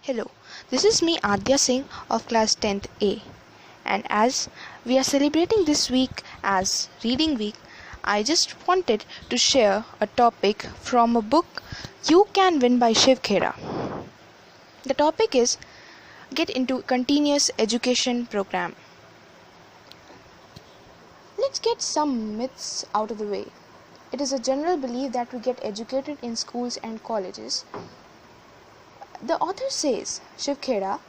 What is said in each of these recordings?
Hello, this is me Adya Singh of class 10th A, and as we are celebrating this week as Reading Week, I just wanted to share a topic from a book You Can Win by Shiv Khera. The topic is Get into Continuous Education Program. Let's get some myths out of the way. It is a general belief that we get educated in schools and colleges. The author says, Shiv Khera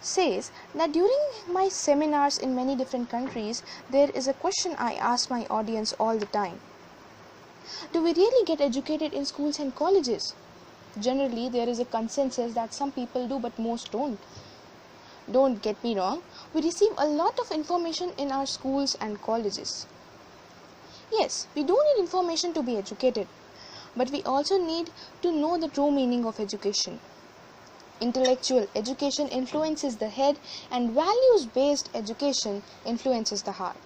says that during my seminars in many different countries, there is a question I ask my audience all the time. Do we really get educated in schools and colleges? Generally, there is a consensus that some people do but most don't. Don't get me wrong, we receive a lot of information in our schools and colleges. Yes, we do need information to be educated, but we also need to know the true meaning of education. Intellectual education influences the head and values-based education influences the heart.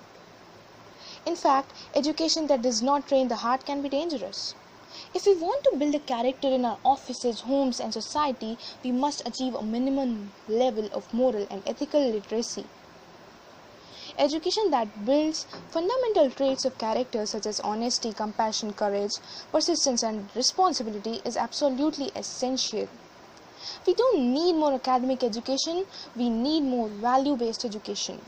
In fact, education that does not train the heart can be dangerous. If we want to build a character in our offices, homes and society, we must achieve a minimum level of moral and ethical literacy. Education that builds fundamental traits of character such as honesty, compassion, courage, persistence and responsibility is absolutely essential. We don't need more academic education, we need more value-based education.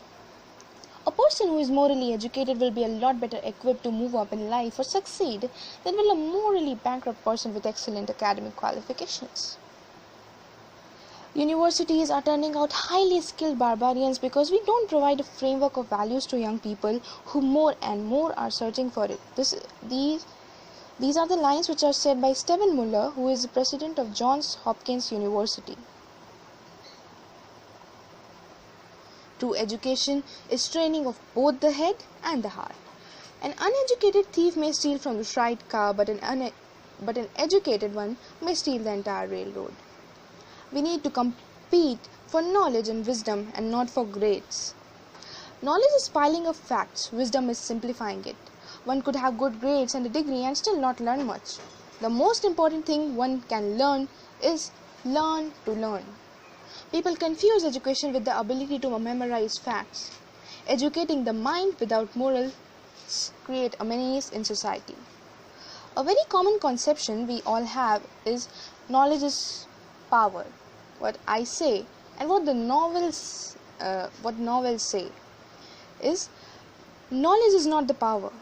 A person who is morally educated will be a lot better equipped to move up in life or succeed than will a morally bankrupt person with excellent academic qualifications. Universities are turning out highly skilled barbarians because we don't provide a framework of values to young people who more and more are searching for it. These are the lines which are said by Stephen Muller, who is the president of Johns Hopkins University. True education is training of both the head and the heart. An uneducated thief may steal from the right car, but an educated one may steal the entire railroad. We need to compete for knowledge and wisdom and not for grades. Knowledge is piling up facts, wisdom is simplifying it. One could have good grades and a degree and still not learn much. The most important thing one can learn is learn to learn. People confuse education with the ability to memorize facts. Educating the mind without morals create a menace in society. A very common conception we all have is knowledge is power. What I say and what novels say is knowledge is not the power.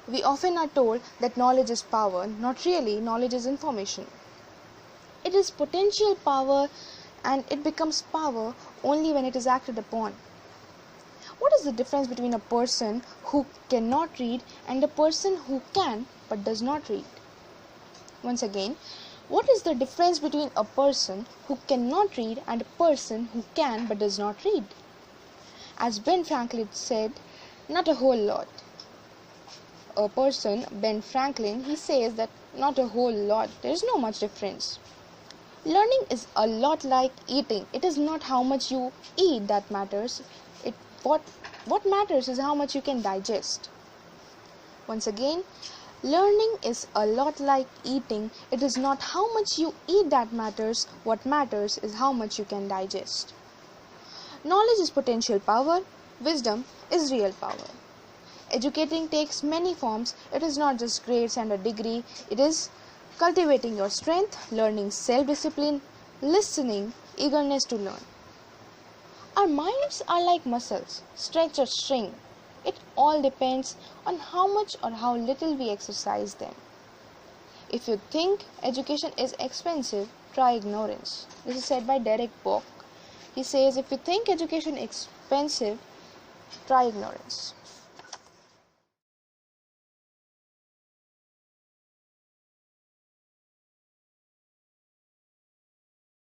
We often are told that knowledge is power. Not really, knowledge is information. It is potential power and it becomes power only when it is acted upon. What is the difference between a person who cannot read and a person who can but does not read? Once again, what is the difference between a person who cannot read and a person who can but does not read? As Ben Franklin said, not a whole lot. A person, Ben Franklin, he says that not a whole lot, there is no much difference. Learning is a lot like eating. It is not how much you eat that matters. What matters is how much you can digest. Once again, learning is a lot like eating. It is not how much you eat that matters. What matters is how much you can digest. Knowledge is potential power. Wisdom is real power. Educating takes many forms. It is not just grades and a degree. It is cultivating your strength, learning self-discipline, listening, eagerness to learn. Our minds are like muscles, stretch or shrink. It all depends on how much or how little we exercise them. If you think education is expensive, try ignorance. This is said by Derek Bock. He says, if you think education is expensive, try ignorance.